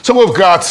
So we've got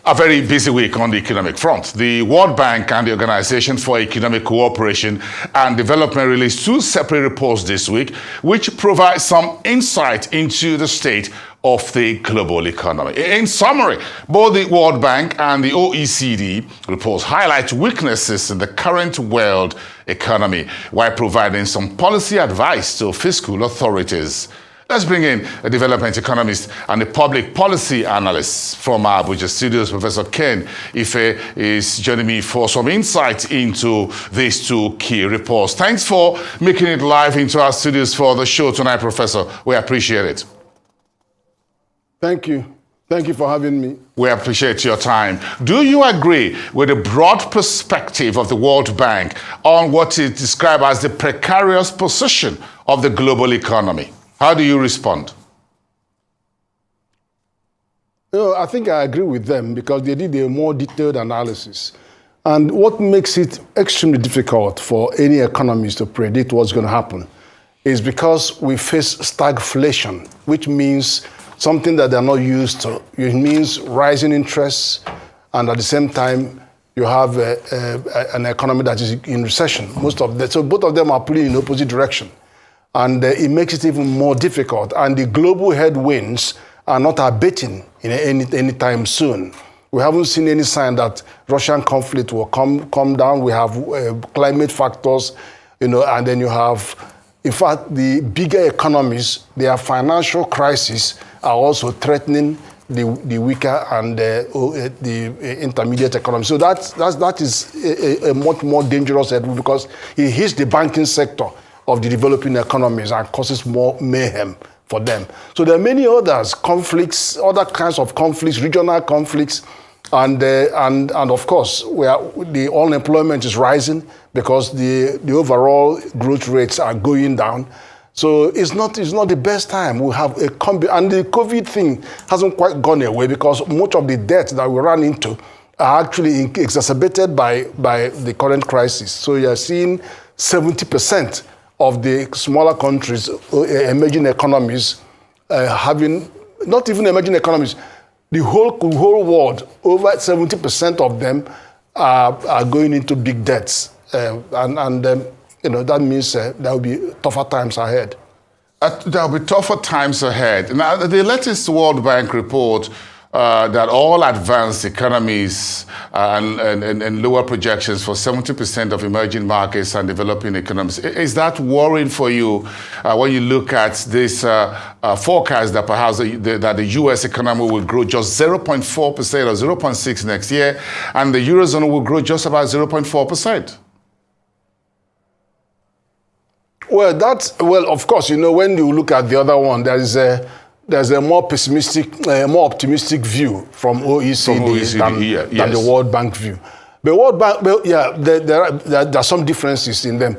a very busy week on the economic front. The World Bank and the Organization for Economic Cooperation and Development released two separate reports this week, which provide some insight into the state of the global economy. In summary, both the World Bank and the OECD reports highlight weaknesses in the current world economy while providing some policy advice to fiscal authorities. Let's bring in a development economist and a public policy analyst from our Abuja studios. Professor Ken Ife is joining me for some insight into these two key reports. Thanks for making it live into our studios for the show tonight, Professor. We appreciate it. Thank you. Thank you for having me. We appreciate your time. Do you agree with the broad perspective of the World Bank on what is described as the precarious position of the global economy? How do you respond? I think I agree with them because they did a more detailed analysis. And what makes it extremely difficult for any economist to predict what's going to happen is because we face stagflation, which means something that they're not used to. It means rising interests, and at the same time, you have an economy that is in recession. So both of them are pulling in opposite direction. And it makes it even more difficult. And the global headwinds are not abating in any time soon. We haven't seen any sign that Russian conflict will come down. We have climate factors, and then you have, in fact, the bigger economies, their financial crises are also threatening the weaker and the intermediate economy. So that is a much more dangerous headwind because it hits the banking sector of the developing economies and causes more mayhem for them. So there are many others, conflicts, other kinds of conflicts, regional conflicts, and of course, the unemployment is rising because the overall growth rates are going down. So it's not the best time. We have and the COVID thing hasn't quite gone away because much of the debt that we ran into are actually exacerbated by the current crisis. So you're seeing 70% of the smaller countries, emerging economies, having, not even emerging economies, the whole world, over 70% of them are going into big debts. That means there will be tougher times ahead. There will be tougher times ahead. Now, the latest World Bank report that all advanced economies and lower projections for 70% of emerging markets and developing economies. Is that worrying for you when you look at this forecast that perhaps that the U.S. economy will grow just 0.4% or 0.6% next year, and the Eurozone will grow just about 0.4%? Well, of course, when you look at the other one, there's a more pessimistic, more optimistic view from OECD, than the World Bank view. The World Bank, there are some differences in them.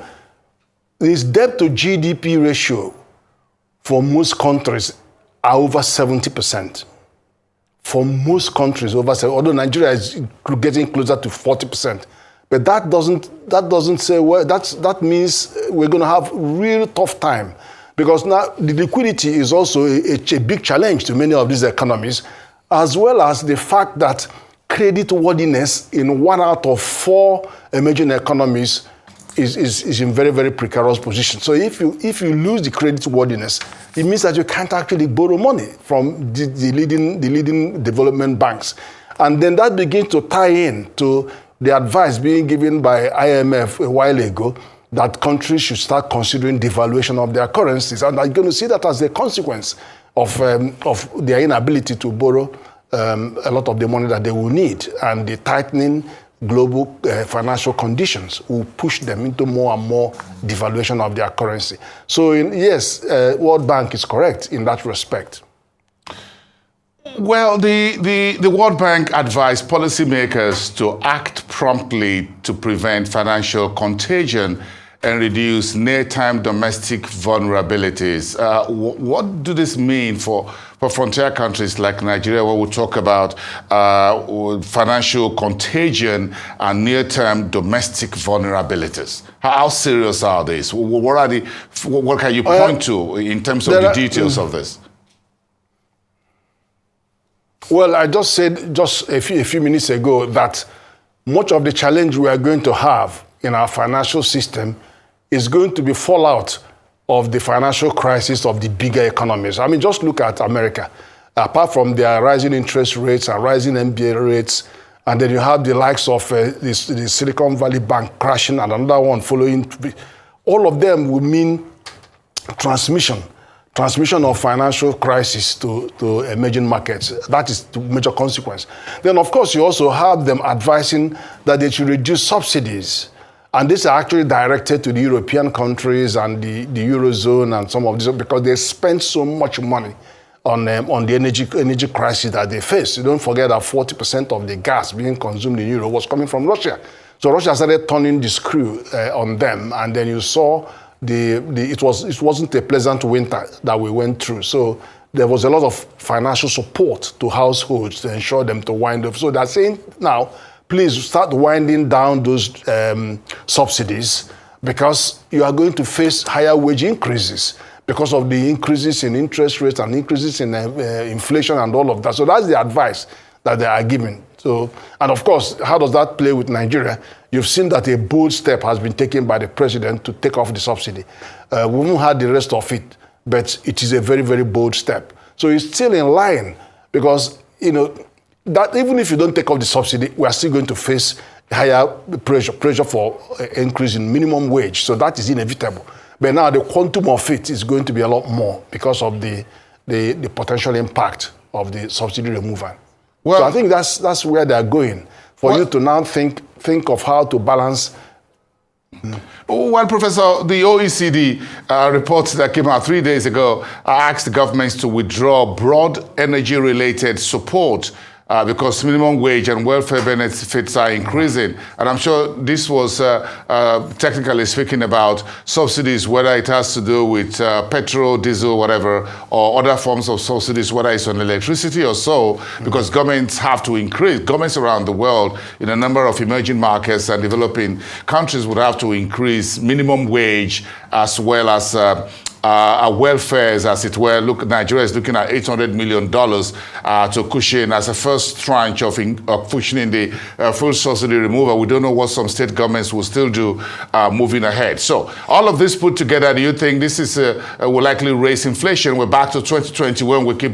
This debt to GDP ratio for most countries are over 70%. For most countries, over 70%, although Nigeria is getting closer to 40%. But that doesn't say, well, that means we're going to have a real tough time. Because now the liquidity is also a big challenge to many of these economies, as well as the fact that credit worthiness in 1 out of 4 emerging economies is in very, very precarious position. So if you lose the credit worthiness, it means that you can't actually borrow money from the leading development banks. And then that begins to tie in to the advice being given by IMF a while ago that countries should start considering devaluation of their currencies. And I'm going to see that as a consequence of their inability to borrow a lot of the money that they will need. And the tightening global financial conditions will push them into more and more devaluation of their currency. So yes, World Bank is correct in that respect. Well, the World Bank advised policymakers to act promptly to prevent financial contagion and reduce near-term domestic vulnerabilities. What do this mean for frontier countries like Nigeria, where we talk about financial contagion and near-term domestic vulnerabilities? How serious are these? What can you point to in terms of the details of this? Well, I just said just a few minutes ago that much of the challenge we are going to have in our financial system is going to be fallout of the financial crisis of the bigger economies. I mean, just look at America. Apart from their rising interest rates and rising MBA rates, and then you have the likes of the Silicon Valley Bank crashing and another one following. All of them will mean transmission of financial crisis to emerging markets. That is the major consequence. Then, of course, you also have them advising that they should reduce subsidies. And these are actually directed to the European countries and the Eurozone and some of these, because they spend so much money on the energy crisis that they face. You don't forget that 40% of the gas being consumed in Europe was coming from Russia. So Russia started turning the screw on them, and then you saw it wasn't a pleasant winter that we went through. So there was a lot of financial support to households to ensure them to wind up. So they're saying now, please start winding down those subsidies, because you are going to face higher wage increases because of the increases in interest rates and increases in inflation and all of that. So that's the advice that they are giving. So, and of course, how does that play with Nigeria? You've seen that a bold step has been taken by the president to take off the subsidy. We haven't had the rest of it, but it is a very, very bold step. So it's still in line, because, that even if you don't take off the subsidy, we are still going to face higher pressure for increase in minimum wage. So that is inevitable. But now the quantum of it is going to be a lot more because of the potential impact of the subsidy removal. Well, so I think that's where they're going, for you to now think of how to balance. Well, Professor, the OECD report that came out 3 days ago asked the governments to withdraw broad energy-related support because minimum wage and welfare benefits are increasing. And I'm sure this was technically speaking about subsidies, whether it has to do with petrol, diesel, whatever, or other forms of subsidies, whether it's on electricity or so, because governments have to increase. Governments around the world in a number of emerging markets and developing countries would have to increase minimum wage as well as welfares, as it were. Look, Nigeria is looking at $800 million to cushion as a first tranche of cushioning the full subsidy removal. We don't know what some state governments will still do moving ahead. So all of this put together, do you think this is will likely raise inflation? We're back to 2020 when we keep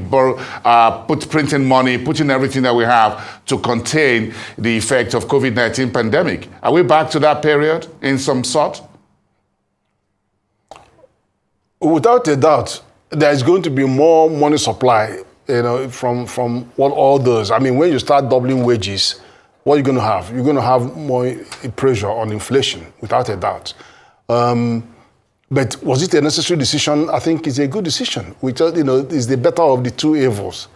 printing money, putting everything that we have to contain the effect of COVID-19 pandemic. Are we back to that period in some sort? Without a doubt, there is going to be more money supply, from what all those. I mean, when you start doubling wages, what are you going to have? You're going to have more pressure on inflation, without a doubt. But was it a necessary decision? I think it's a good decision. Which, is the better of the two evils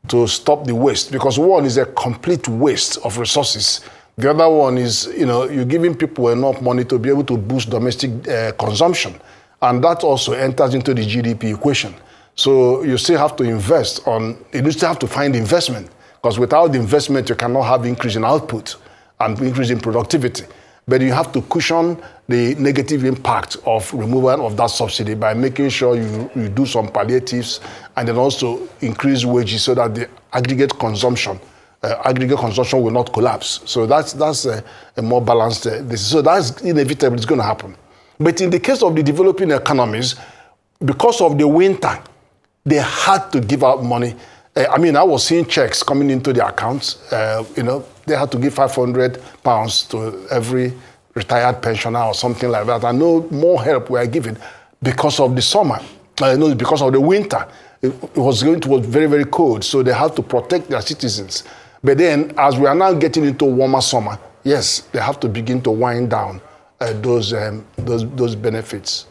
to stop the waste. Because one is a complete waste of resources. The other one is, you're giving people enough money to be able to boost domestic consumption. And that also enters into the GDP equation. So you still have to invest you still have to find investment, because without the investment, you cannot have increase in output and increase in productivity. But you have to cushion the negative impact of removal of that subsidy by making sure you do some palliatives and then also increase wages so that the aggregate consumption will not collapse. So that's a more balanced decision. So that's inevitable, it's going to happen. But in the case of the developing economies, because of the winter, they had to give out money. I was seeing checks coming into the accounts. They had to give £500 to every retired pensioner or something like that. I know more help were given because of the summer. Because of the winter. It was very, very cold, so they had to protect their citizens. But then, as we are now getting into warmer summer, yes, they have to begin to wind down those benefits.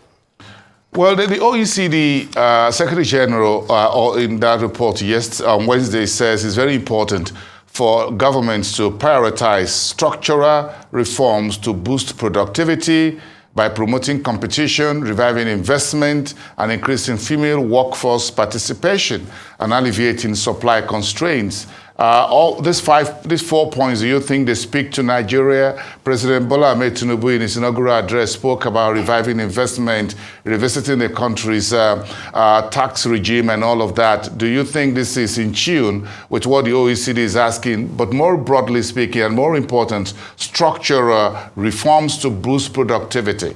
Well, the OECD Secretary General in that report on Wednesday says it's very important for governments to prioritize structural reforms to boost productivity by promoting competition, reviving investment, and increasing female workforce participation, and alleviating supply constraints. All these 4 points, do you think they speak to Nigeria? President Bola Ahmed Tinubu in his inaugural address spoke about reviving investment, revisiting the country's tax regime and all of that. Do you think this is in tune with what the OECD is asking, but more broadly speaking and more important, structural reforms to boost productivity?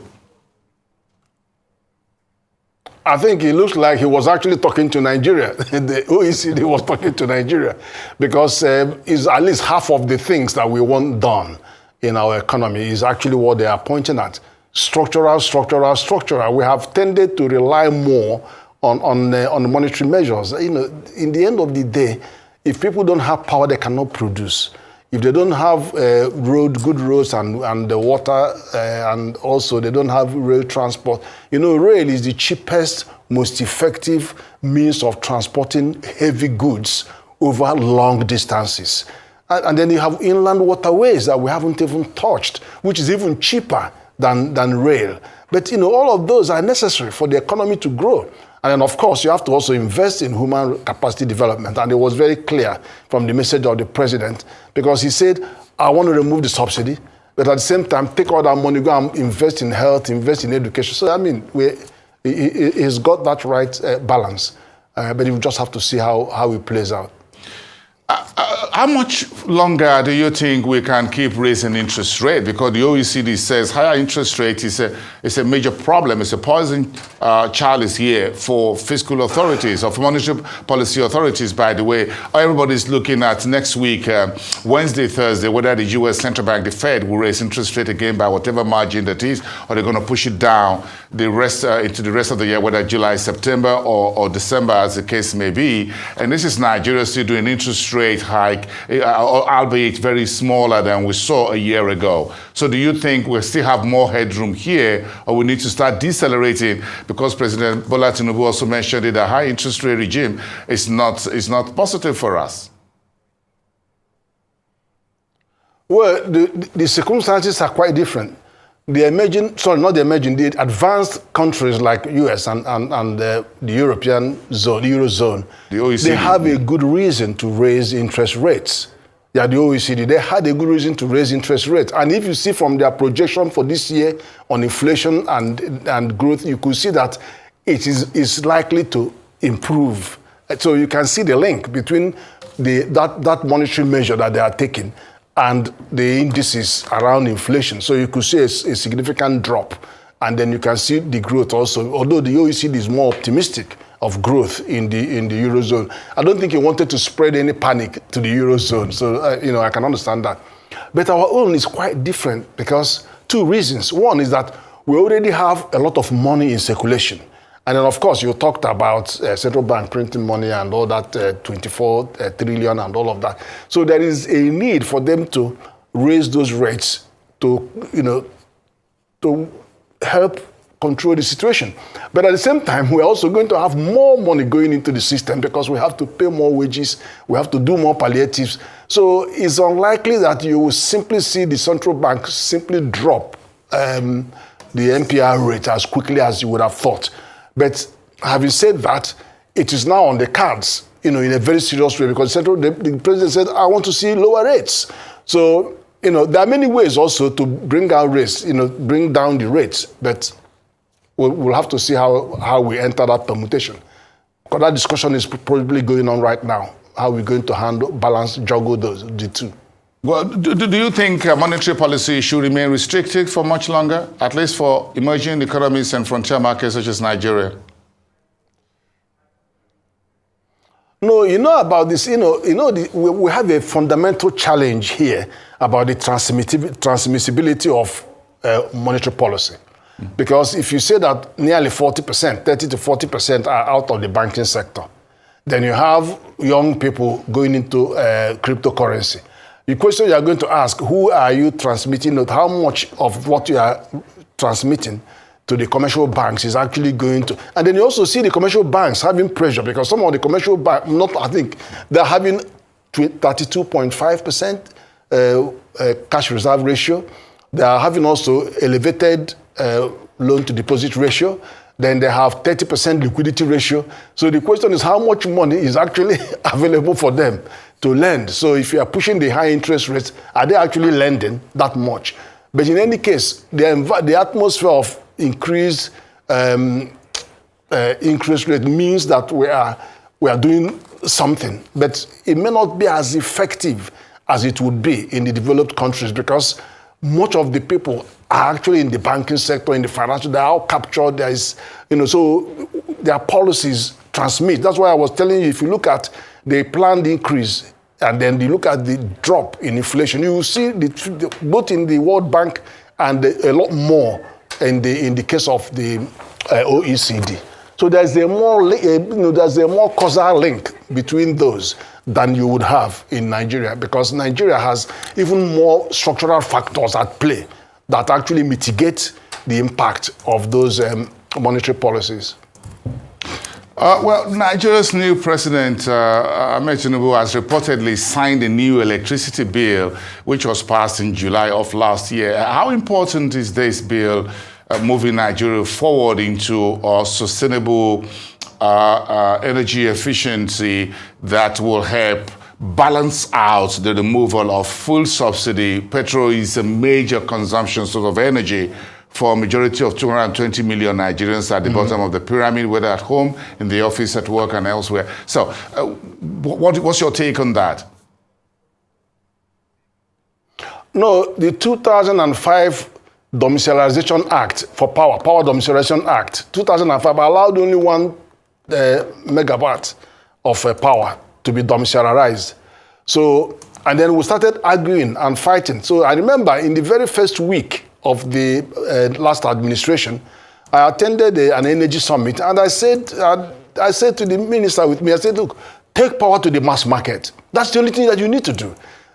I think it looks like he was actually talking to Nigeria. The OECD was talking to Nigeria because it's at least half of the things that we want done in our economy is actually what they are pointing at. Structural. We have tended to rely more on monetary measures. You know, in the end of the day, if people don't have power, they cannot produce. If they don't have good roads and the water, and also they don't have rail transport, you know, rail is the cheapest, most effective means of transporting heavy goods over long distances. And then you have inland waterways that we haven't even touched, which is even cheaper than rail. But, you know, all of those are necessary for the economy to grow. And then, of course, you have to also invest in human capacity development. And it was very clear from the message of the president, because he said, I want to remove the subsidy, but at the same time, take all that money, go and invest in health, invest in education. So, I mean, he's got that right balance. But you just have to see how it plays out. How much longer do you think we can keep raising interest rate? Because the OECD says higher interest rate is a major problem. It's a poison chalice here for fiscal authorities, or for monetary policy authorities, by the way. Everybody's looking at next week, Wednesday, Thursday, whether the U.S. Central Bank, the Fed, will raise interest rate again by whatever margin that is, or they're going to push it down the rest into the rest of the year, whether July, September, or December, as the case may be. And this is Nigeria still doing interest rate hike, albeit very smaller than we saw a year ago. So do you think we still have more headroom here, or we need to start decelerating? Because President Bola Tinubu also mentioned that a high interest rate regime is not positive for us. Well, the circumstances are quite different. The advanced countries like US and the European zone, the Eurozone, the OECD, they have a good reason to raise interest rates. Yeah, the OECD, they had a good reason to raise interest rates. And if you see from their projection for this year on inflation and growth, you could see that it is likely to improve. So you can see the link between that monetary measure that they are taking and the indices around inflation. So you could see a significant drop. And then you can see the growth also, although the OECD is more optimistic of growth in the Eurozone. I don't think he wanted to spread any panic to the Eurozone. So, you know, I can understand that. But our own is quite different because two reasons. One is that we already have a lot of money in circulation. And then, of course, you talked about central bank printing money and all that, 24 trillion and all of that. So there is a need for them to raise those rates to, you know, to help control the situation. But at the same time, we're also going to have more money going into the system because we have to pay more wages, we have to do more palliatives. So it's unlikely that you will simply see the central bank simply drop the NPR rate as quickly as you would have thought. But having said that, it is now on the cards, you know, in a very serious way, because the president said, I want to see lower rates. So, you know, there are many ways also to bring down rates, you know, bring down the rates, but we'll have to see how we enter that permutation. Because that discussion is probably going on right now, how we're going to juggle the two. Well, do you think monetary policy should remain restricted for much longer, at least for emerging economies and frontier markets such as Nigeria? No, you know about this, we have a fundamental challenge here about the transmissibility of monetary policy. Because if you say that nearly 40%, 30 to 40% are out of the banking sector, then you have young people going into cryptocurrency. The question you are going to ask, who are you transmitting, how much of what you are transmitting to the commercial banks is actually going to, and then you also see the commercial banks having pressure because some of the commercial banks, they're having 32.5% cash reserve ratio. They are having also elevated loan to deposit ratio. Then they have 30% liquidity ratio. So the question is how much money is actually available for them to lend. So if you are pushing the high interest rates, are they actually lending that much? But in any case, the atmosphere of increased interest rate means that we are doing something, but it may not be as effective as it would be in the developed countries, because much of the people are actually in the banking sector, in the financial, they're all captured. There is, so their policies transmit. That's why I was telling you, if you look at the planned increase and then you look at the drop in inflation, you will see both in the World Bank and a lot more in the case of the OECD. So there's a more causal link between those than you would have in Nigeria, because Nigeria has even more structural factors at play that actually mitigate the impact of those monetary policies. Well, Nigeria's new president, Ahmed Tinubu, has reportedly signed a new electricity bill, which was passed in July of last year. How important is this bill moving Nigeria forward into sustainable energy efficiency that will help balance out the removal of fuel subsidy? Petrol is a major consumption source of energy for a majority of 220 million Nigerians at the bottom of the pyramid, whether at home, in the office, at work, and elsewhere. So what's your take on that? No, the 2005 Domiciliarization Act for Power Domiciliarization Act, 2005 allowed only 1 megawatt of power to be domiciliarized. So, and then we started arguing and fighting. So I remember in the very first week of the last administration, I attended an energy summit, and I said to the minister with me, I said, look, take power to the mass market. That's the only thing that you need to do.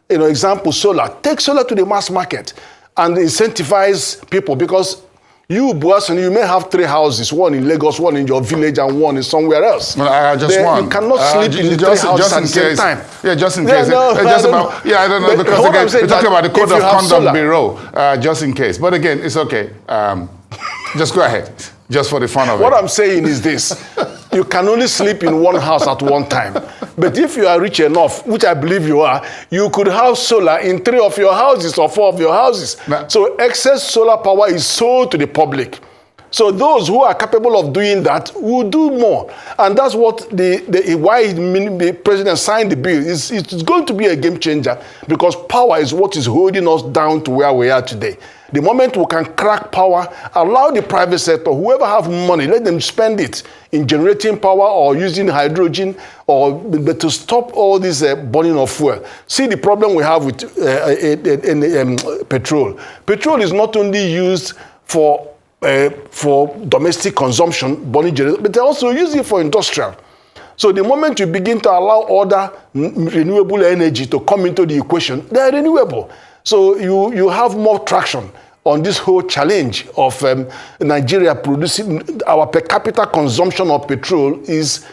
Example, solar. Take solar to the mass market and incentivize people, because you, Buason, you may have 3 houses, one in Lagos, one in your village, and one in somewhere else. No, just one. You cannot sleep in the 3 houses at the same time. Yeah, just in case. I don't know, because again, we're talking about the Code of Conduct Bureau, just in case. But again, it's okay. Just go ahead, just for the fun of it. What I'm saying is this. You can only sleep in one house at one time. But if you are rich enough, which I believe you are, you could have solar in 3 of your houses or 4 of your houses. So excess solar power is sold to the public. So those who are capable of doing that will do more. And that's what why the president signed the bill. It's going to be a game changer, because power is what is holding us down to where we are today. The moment we can crack power, allow the private sector, whoever have money, let them spend it in generating power or using hydrogen, but to stop all this burning of fuel. See the problem we have with petrol. Petrol is not only used for domestic consumption, burning generation, but they also use it for industrial. So the moment you begin to allow other renewable energy to come into the equation, they are renewable. So you have more traction on this whole challenge of Nigeria producing. Our per capita consumption of petrol is,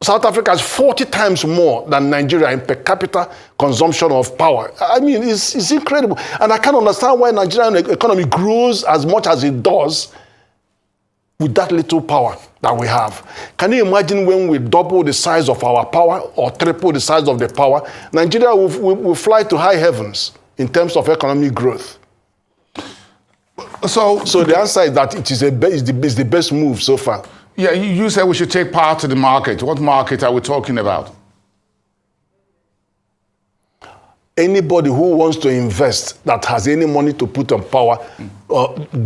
South Africa is 40 times more than Nigeria in per capita consumption of power. I mean, it's incredible. And I can't understand why Nigerian economy grows as much as it does with that little power that we have. Can you imagine when we double the size of our power or triple the size of the power? Nigeria will fly to high heavens in terms of economic growth. So the answer is that it is the best move so far. Yeah, you said we should take power to the market. What market are we talking about? Anybody who wants to invest that has any money to put on power,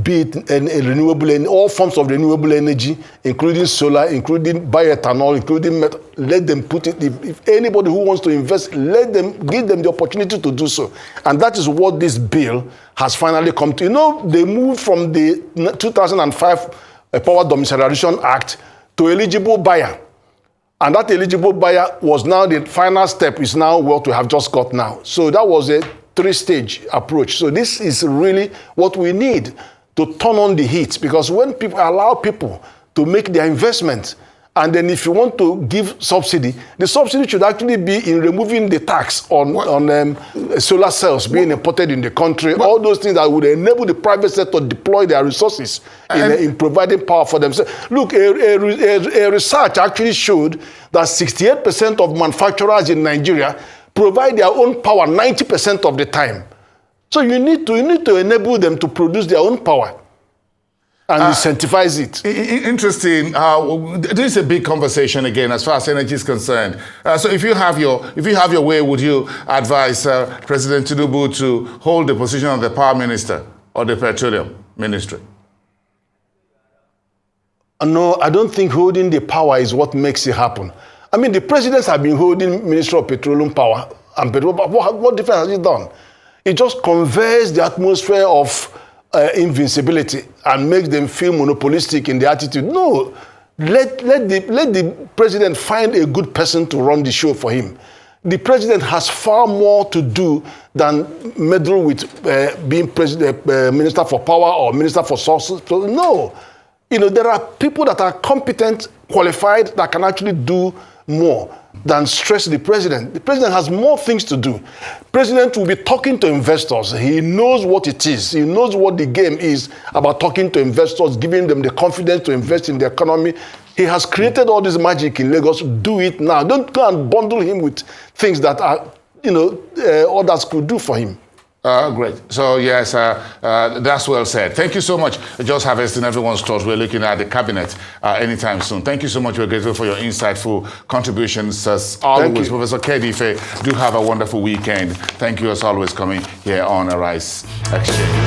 be it renewable, all forms of renewable energy, including solar, including bioethanol, including metal, let them put it. If anybody who wants to invest, give them the opportunity to do so. And that is what this bill has finally come to. They moved from the 2005 Power Domiciliarization Act to eligible buyer. And that eligible buyer was now the final step, is now what we have just got now. So that was a 3-stage approach. So this is really what we need to turn on the heat, because when people allow people to make their investment, and then if you want to give subsidy, the subsidy should actually be in removing the tax on solar cells being imported in the country, all those things that would enable the private sector to deploy their resources in providing power for themselves. Look, a research actually showed that 68% of manufacturers in Nigeria provide their own power 90% of the time. So you need to enable them to produce their own power and incentivize it. Interesting. This is a big conversation again as far as energy is concerned. So if you have your way, would you advise President Tinubu to hold the position of the power minister or the petroleum ministry? No, I don't think holding the power is what makes it happen. I mean, the presidents have been holding Ministry of Petroleum power and petroleum. What difference has it done? It just conveys the atmosphere of invincibility and makes them feel monopolistic in their attitude. No, let the president find a good person to run the show for him. The president has far more to do than meddle with being minister for power or minister for sources. No, there are people that are competent, qualified, that can actually do more than stress the president. The president has more things to do. President will be talking to investors. He knows what it is. He knows what the game is about talking to investors, giving them the confidence to invest in the economy. He has created all this magic in Lagos. Do it now. Don't go and bundle him with things that are, others could do for him. Great. So, yes, that's well said. Thank you so much. Just harvesting everyone's thoughts. We're looking at the cabinet anytime soon. Thank you so much. We're grateful for your insightful contributions. As always, Professor Kedife, do have a wonderful weekend. Thank you, as always, coming here on Arise Exchange.